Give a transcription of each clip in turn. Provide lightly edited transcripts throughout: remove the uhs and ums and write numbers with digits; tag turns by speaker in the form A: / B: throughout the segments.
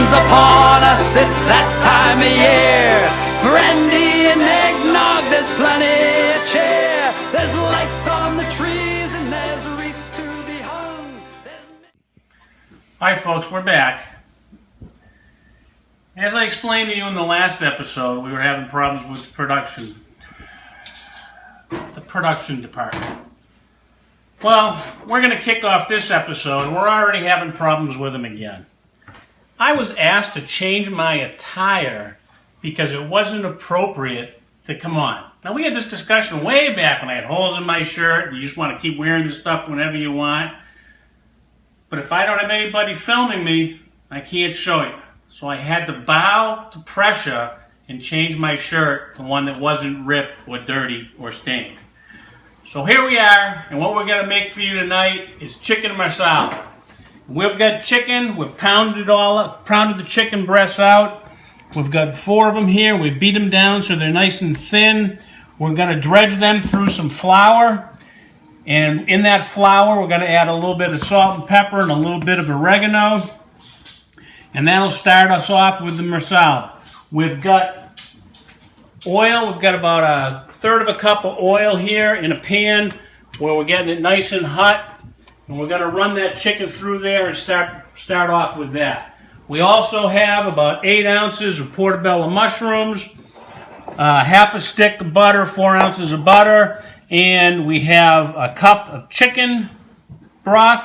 A: comes upon us, it's that time of year. Brandy and eggnog, there's plenty of cheer. There's lights on the trees and there's wreaths to be hung.
B: Hi folks, we're back. As I explained to you in the last episode, we were having problems with the production department. Well, we're going to kick off this episode, and we're already having problems with them again. I was asked to change my attire because it wasn't appropriate to come on. Now, we had this discussion way back when I had holes in my shirt, and you just want to keep wearing this stuff whenever you want. But if I don't have anybody filming me, I can't show you. So I had to bow to pressure and change my shirt to one that wasn't ripped or dirty or stained. So here we are, and what we're going to make for you tonight is chicken marsala. We've got chicken, we've pounded the chicken breasts out. We've got 4 of them here. We beat them down so they're nice and thin. We're going to dredge them through some flour. And in that flour, we're going to add a little bit of salt and pepper and a little bit of oregano. And that'll start us off with the marsala. We've got oil. We've got about 1/3 of a cup of oil here in a pan where we're getting it nice and hot. And we're going to run that chicken through there and start off with that. We also have about 8 ounces of portobello mushrooms, half a stick of butter, 4 ounces of butter, and we have a cup of chicken broth,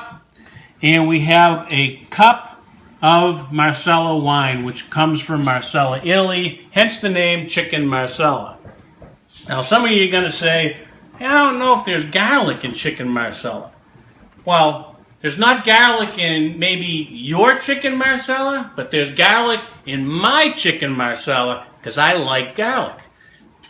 B: and we have a cup of Marsala wine, which comes from Marsala, Italy, hence the name Chicken Marsala. Now, some of you are going to say, hey, I don't know if there's garlic in chicken Marsala. Well, there's not garlic in maybe your chicken Marsala, but there's garlic in my chicken Marsala because I like garlic.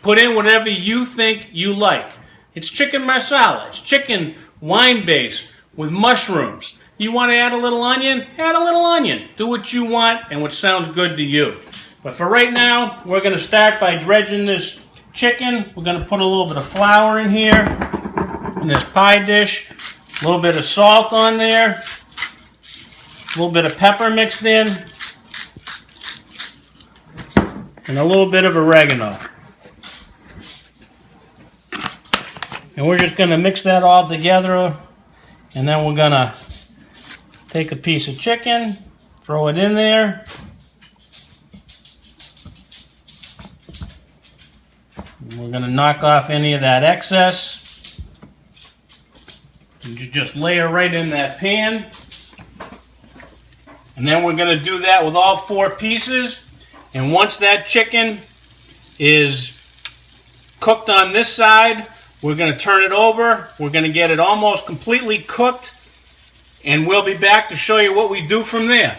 B: Put in whatever you think you like. It's chicken Marsala. It's chicken wine base with mushrooms. You want to add a little onion? Add a little onion. Do what you want and what sounds good to you. But for right now, we're going to start by dredging this chicken. We're going to put a little bit of flour in here, in this pie dish. A little bit of salt on there. A little bit of pepper mixed in. And a little bit of oregano. And we're just going to mix that all together. And then we're going to take a piece of chicken, throw it in there. And we're going to knock off any of that excess. And you just layer right in that pan. And then we're going to do that with all 4 pieces. And once that chicken is cooked on this side, we're going to turn it over. We're going to get it almost completely cooked. And we'll be back to show you what we do from there.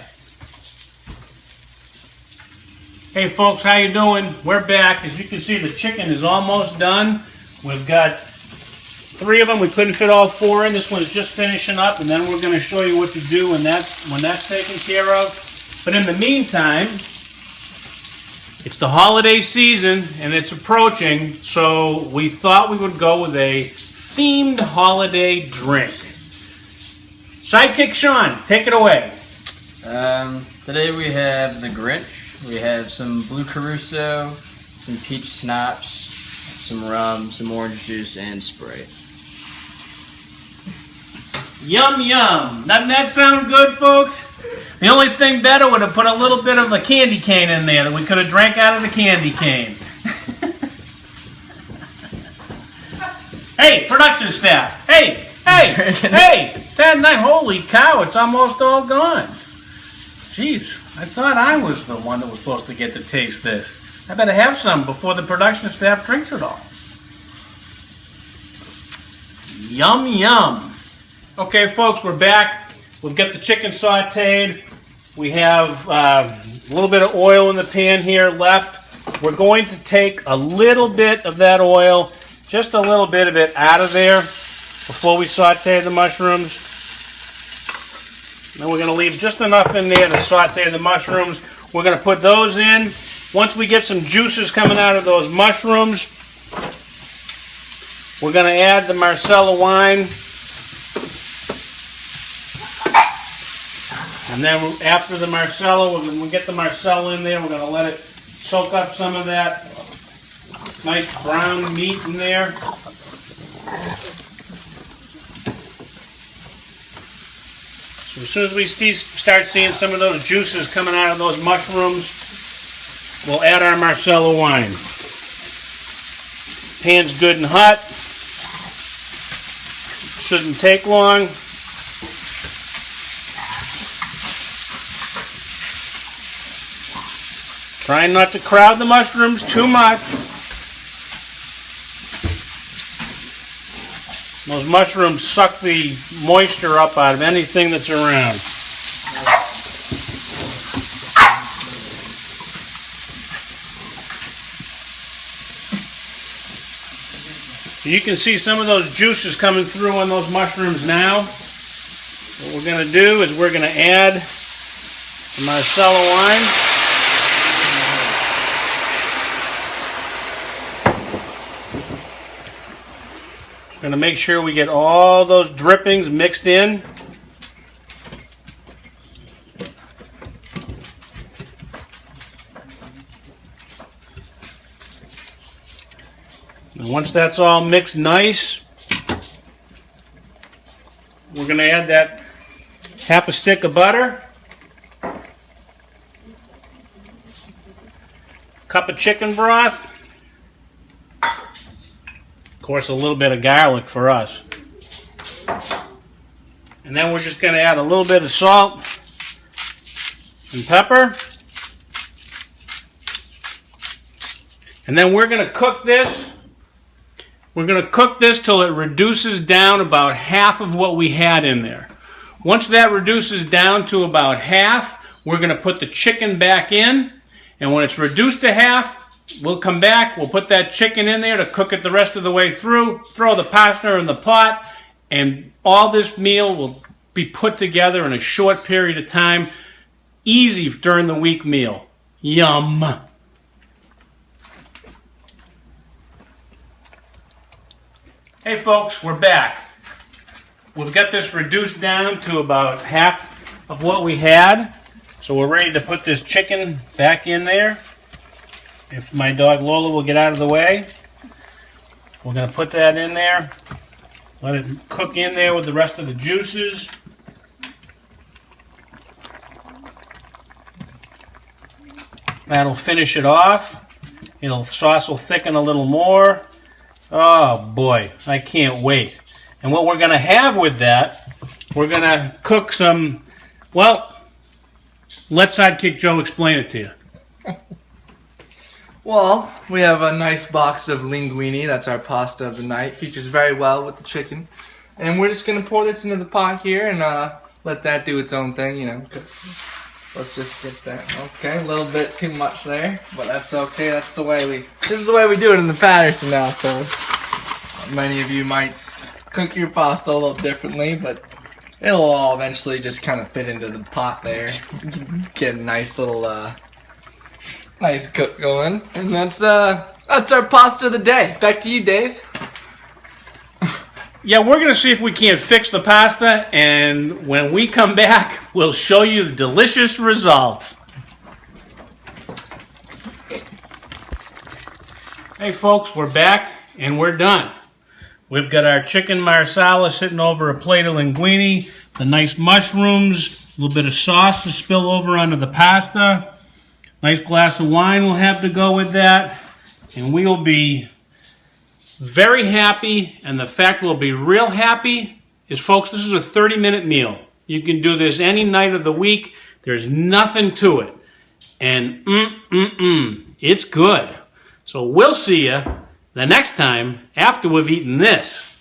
B: Hey folks, how you doing? We're back. As you can see, the chicken is almost done. We've got 3 of them. We couldn't fit all 4 in. This one's just finishing up, and then we're going to show you what to do when that's taken care of. But in the meantime, it's the holiday season, and it's approaching, so we thought we would go with a themed holiday drink. Sidekick Sean, take it away.
C: Today we have the Grinch. We have some Blue Caruso, some peach schnapps, some rum, some orange juice, and Sprite.
B: Yum, yum. Doesn't that sound good, folks? The only thing better would have put a little bit of a candy cane in there that we could have drank out of the candy cane. Hey, production staff. Hey. Holy cow, it's almost all gone. Jeez, I thought I was the one that was supposed to get to taste this. I better have some before the production staff drinks it all. Yum, yum. Okay, folks, we're back. We've got the chicken sauteed. We have a little bit of oil in the pan here left. We're going to take a little bit of that oil, just a little bit of it out of there before we saute the mushrooms. Then we're going to leave just enough in there to saute the mushrooms. We're going to put those in. Once we get some juices coming out of those mushrooms, we're going to add the Marsala wine. And then after the Marsala, when we get the Marsala in there, we're going to let it soak up some of that nice brown meat in there. So as soon as we start seeing some of those juices coming out of those mushrooms, we'll add our Marsala wine. Pan's good and hot. Shouldn't take long. Trying not to crowd the mushrooms too much. Those mushrooms suck the moisture up out of anything that's around. You can see some of those juices coming through on those mushrooms now. What we're going to do is we're going to add the Marsala wine. We're going to make sure we get all those drippings mixed in. And once that's all mixed nice, we're going to add that half a stick of butter, cup of chicken broth, of course a little bit of garlic for us. And then we're just going to add a little bit of salt and pepper. And then we're going to cook this. We're going to cook this till it reduces down about half of what we had in there. Once that reduces down to about half, we're going to put the chicken back in. And when it's reduced to half, we'll come back, we'll put that chicken in there to cook it the rest of the way through, throw the pasta in the pot, and all this meal will be put together in a short period of time. Easy during the week meal. Yum. Hey folks, we're back. We've got this reduced down to about half of what we had. So we're ready to put this chicken back in there. If my dog Lola will get out of the way. We're going to put that in there. Let it cook in there with the rest of the juices. That'll finish it off. Sauce will thicken a little more. Oh boy, I can't wait. And what we're going to have with that, we're going to cook some, well, let Sidekick Joe explain it to you.
D: Well, we have a nice box of linguine. That's our pasta of the night. Features very well with the chicken. And we're just going to pour this into the pot here and let that do its own thing, you know. Let's just get that. Okay, a little bit too much there, but that's okay. This is the way we do it in the Patterson now, so many of you might cook your pasta a little differently, but it'll all eventually just kind of fit into the pot there. Get a nice little nice cook going. And that's our pasta of the day. Back to you, Dave.
B: Yeah, we're going to see if we can't fix the pasta, and when we come back, we'll show you the delicious results. Hey folks, we're back, and we're done. We've got our chicken marsala sitting over a plate of linguine, the nice mushrooms, a little bit of sauce to spill over onto the pasta. Nice glass of wine we'll have to go with that, and we'll be very happy. And the fact we'll be real happy is, folks, this is a 30-minute meal. You can do this any night of the week. There's nothing to it. And it's good. So we'll see you the next time after we've eaten this.